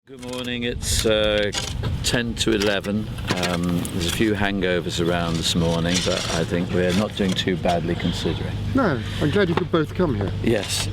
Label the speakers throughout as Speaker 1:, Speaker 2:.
Speaker 1: Good morning, it's 10 to 11. There's a few hangovers around this morning, but I think we're not doing too badly considering.
Speaker 2: No, I'm glad you could both come here.
Speaker 1: Yes.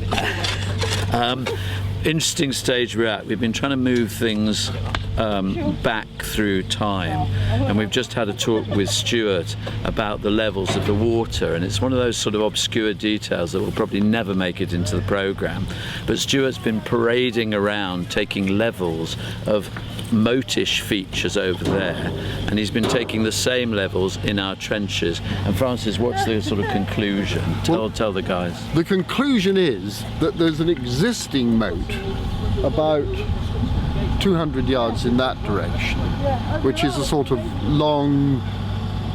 Speaker 1: Interesting stage we're at. We've been trying to move things back through time, and we've just had a talk with Stuart about the levels of the water, and it's one of those sort of obscure details that will probably never make it into the programme, but Stuart's been parading around taking levels of moatish features over there, and he's been taking the same levels in our trenches. And Francis, what's the sort of conclusion? Tell the guys.
Speaker 2: The conclusion is that there's an existing moat about 200 yards in that direction, which is a sort of long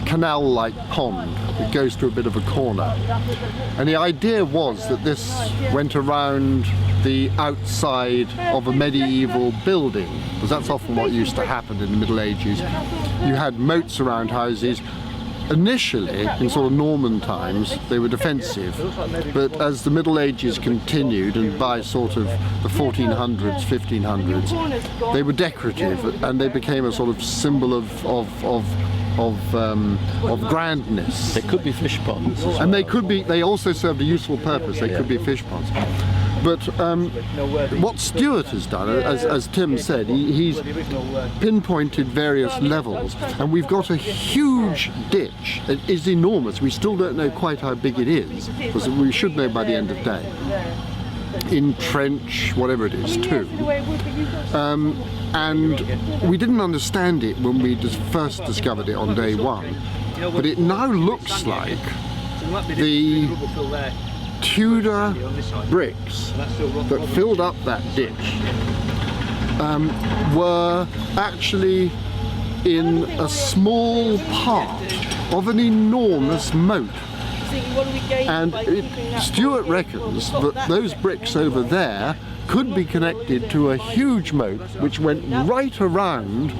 Speaker 2: canal-like pond that goes to a bit of a corner. And the idea was that this went around the outside of a medieval building, because that's often what used to happen in the Middle Ages. You had moats around houses. Initially, in sort of Norman times, they were defensive, but as the Middle Ages continued, and by sort of the 1400s, 1500s, they were decorative, and they became a sort of symbol of grandness.
Speaker 1: They could be fish ponds as well.
Speaker 2: And they could be. They also served a useful purpose. They could be fish ponds. But what Stuart has done, as Tim said, he's pinpointed various levels, and we've got a huge ditch. It is enormous. We still don't know quite how big it is, because we should know by the end of day. In trench, whatever it is, 2. And we didn't understand it when we first discovered it on day 1, but it now looks like the Tudor bricks that filled up that ditch were actually in a small part of an enormous moat. And Stuart reckons that those bricks over there could be connected to a huge moat which went right around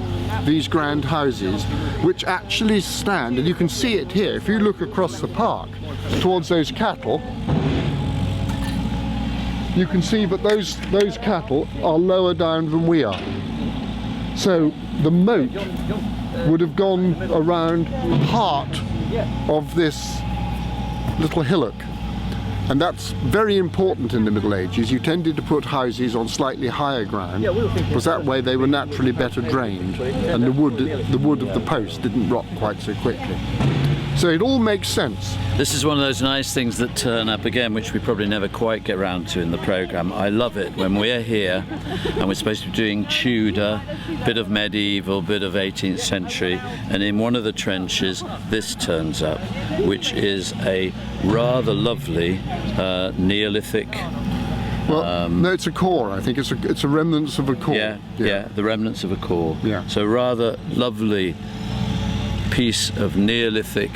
Speaker 2: these grand houses, which actually stand, and you can see it here if you look across the park towards those cattle. You can see that those cattle are lower down than we are. So the moat would have gone around part of this little hillock. And that's very important in the Middle Ages. You tended to put houses on slightly higher ground, because that way they were naturally better drained, and the wood of the post didn't rot quite so quickly. So it all makes sense.
Speaker 1: This is one of those nice things that turn up again, which we probably never quite get round to in the programme. I love it when we're here and we're supposed to be doing Tudor, bit of medieval, bit of 18th century, and in one of the trenches this turns up, which is a rather lovely Neolithic.
Speaker 2: Well, no, it's a core. I think it's a remnants of a core.
Speaker 1: Yeah, the remnants of a core.
Speaker 2: Yeah.
Speaker 1: So rather lovely piece of Neolithic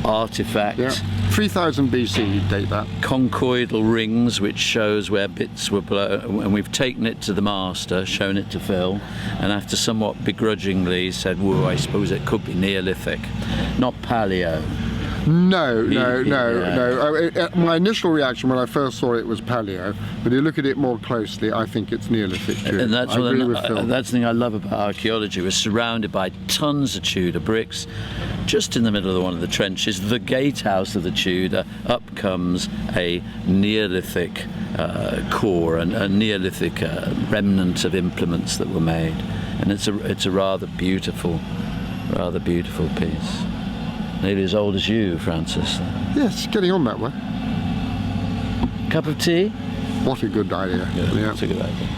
Speaker 1: artifact.
Speaker 2: Yeah. 3000 BC, you date that.
Speaker 1: Conchoidal rings, which shows where bits were blown, and we've taken it to the master, shown it to Phil, and after somewhat begrudgingly said, "Whoa, I suppose it could be Neolithic, not Paleo."
Speaker 2: No. My initial reaction when I first saw it was Paleo, but you look at it more closely, I think it's Neolithic too.
Speaker 1: And that's
Speaker 2: I agree with Phil.
Speaker 1: that's the thing I love about archaeology. We're surrounded by tons of Tudor bricks. Just in the middle of one of the trenches, the gatehouse of the Tudor, up comes a Neolithic core and a Neolithic remnant of implements that were made, and it's a rather beautiful piece. Nearly as old as you, Francis.
Speaker 2: Yes, getting on that way.
Speaker 1: Cup of tea?
Speaker 2: What a good idea.
Speaker 1: Yeah,
Speaker 2: Yeah.
Speaker 1: that's a good idea.